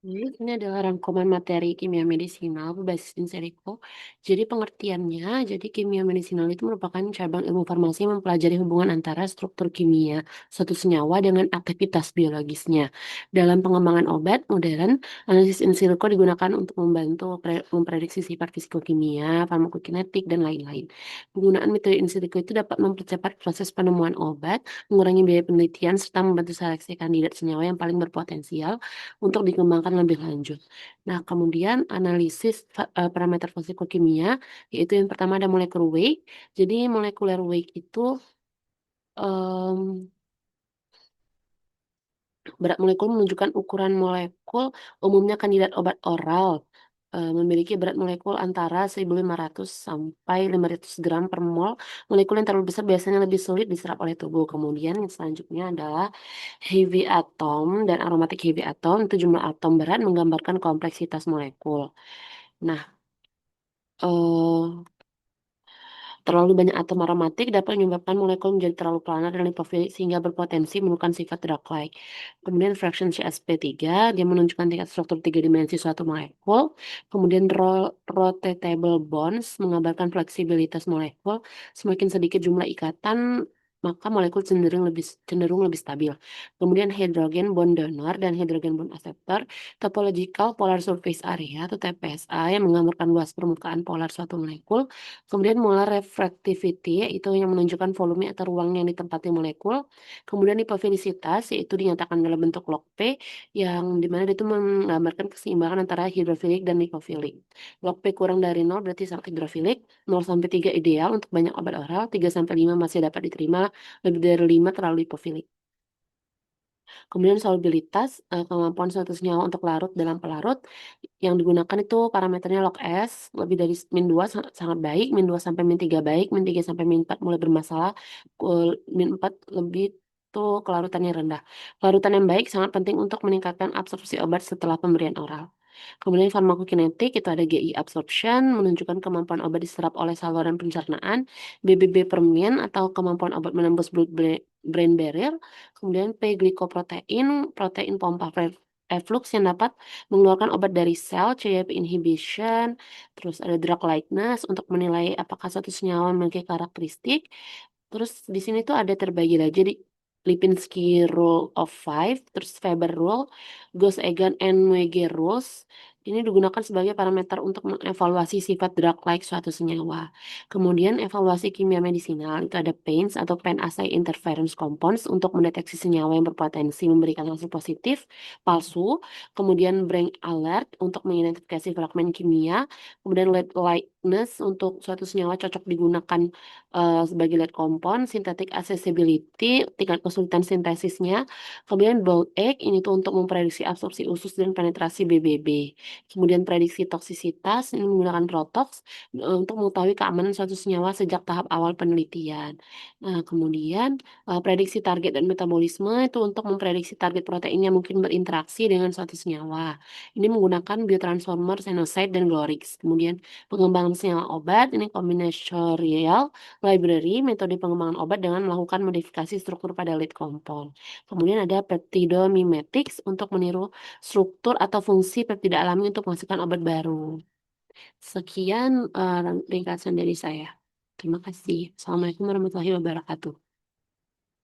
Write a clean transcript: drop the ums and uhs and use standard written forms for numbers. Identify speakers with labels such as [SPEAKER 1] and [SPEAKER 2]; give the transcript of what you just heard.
[SPEAKER 1] Ini adalah rangkuman materi kimia medisinal berbasis in silico. Jadi pengertiannya, jadi kimia medisinal itu merupakan cabang ilmu farmasi yang mempelajari hubungan antara struktur kimia suatu senyawa dengan aktivitas biologisnya. Dalam pengembangan obat modern, analisis in silico digunakan untuk membantu memprediksi sifat fisikokimia, farmakokinetik, dan lain-lain. Penggunaan metode in silico itu dapat mempercepat proses penemuan obat, mengurangi biaya penelitian, serta membantu seleksi kandidat senyawa yang paling berpotensial untuk dikembangkan lebih lanjut. Nah, kemudian analisis parameter fisikokimia, yaitu yang pertama ada molecular weight. Jadi molecular weight itu, mmm, berat molekul menunjukkan ukuran molekul, umumnya kandidat obat oral, memiliki berat molekul antara 1.500 sampai 500 gram per mol. Molekul yang terlalu besar biasanya lebih sulit diserap oleh tubuh. Kemudian yang selanjutnya adalah heavy atom dan aromatic heavy atom, itu jumlah atom berat menggambarkan kompleksitas molekul. Nah, eee terlalu banyak atom aromatik dapat menyebabkan molekul menjadi terlalu planar dan lipofilik sehingga berpotensi menimbulkan sifat drug-like. Kemudian fraction CsP3 dia menunjukkan tingkat struktur tiga dimensi suatu molekul. Kemudian rotatable bonds mengabarkan fleksibilitas molekul. Semakin sedikit jumlah ikatan, maka molekul cenderung lebih stabil. Kemudian hydrogen bond donor dan hydrogen bond acceptor, topological polar surface area atau TPSA yang menggambarkan luas permukaan polar suatu molekul. Kemudian molar refractivity, yaitu yang menunjukkan volume atau ruang yang ditempati molekul. Kemudian hipofilisitas, yaitu dinyatakan dalam bentuk log P, yang dimana dia itu menggambarkan keseimbangan antara hidrofilik dan lipofilik. Log P kurang dari 0 berarti sangat hidrofilik, 0 sampai 3 ideal untuk banyak obat oral, 3 sampai 5 masih dapat diterima, lebih dari 5 terlalu lipofilik. Kemudian solubilitas, kemampuan suatu senyawa untuk larut dalam pelarut, yang digunakan itu parameternya log S, lebih dari -2 sangat baik, -2 sampai -3 baik, -3 sampai -4 mulai bermasalah, -4 lebih itu kelarutannya rendah. Kelarutan yang baik sangat penting untuk meningkatkan absorpsi obat setelah pemberian oral. Kemudian farmakokinetik itu ada GI absorption, menunjukkan kemampuan obat diserap oleh saluran pencernaan, BBB per min atau kemampuan obat menembus brain barrier, kemudian P glikoprotein, protein pompa efflux yang dapat mengeluarkan obat dari sel, CYP inhibition, terus ada drug likeness untuk menilai apakah suatu senyawa memiliki karakteristik. Terus di sini tuh ada terbagi lagi jadi Lipinski Rule of Five, terus Faber Rule, Gauss-Egan and Muegge Rules. Ini digunakan sebagai parameter untuk mengevaluasi sifat drug-like suatu senyawa. Kemudian evaluasi kimia medisinal itu ada PAINS atau Pain Assay Interference Compounds untuk mendeteksi senyawa yang berpotensi memberikan hasil positif, palsu. Kemudian Brain Alert untuk mengidentifikasi fragmen kimia. Kemudian Lead Lightness untuk suatu senyawa cocok digunakan sebagai lead compound, synthetic accessibility, tingkat kesulitan sintesisnya. Kemudian bold egg, ini tuh untuk memprediksi absorpsi usus dan penetrasi BBB. Kemudian prediksi toksisitas, ini menggunakan Protox untuk mengetahui keamanan suatu senyawa sejak tahap awal penelitian. Nah, kemudian prediksi target dan metabolisme itu untuk memprediksi target protein yang mungkin berinteraksi dengan suatu senyawa. Ini menggunakan biotransformer, Xenoside, dan Glorix. Kemudian pengembangan senyawa obat, ini combinatorial library, metode pengembangan obat dengan melakukan modifikasi struktur pada lead compound. Kemudian ada peptidomimetics untuk meniru struktur atau fungsi peptida alami untuk menghasilkan obat baru. Sekian ringkasan dari saya. Terima kasih. Assalamualaikum warahmatullahi wabarakatuh.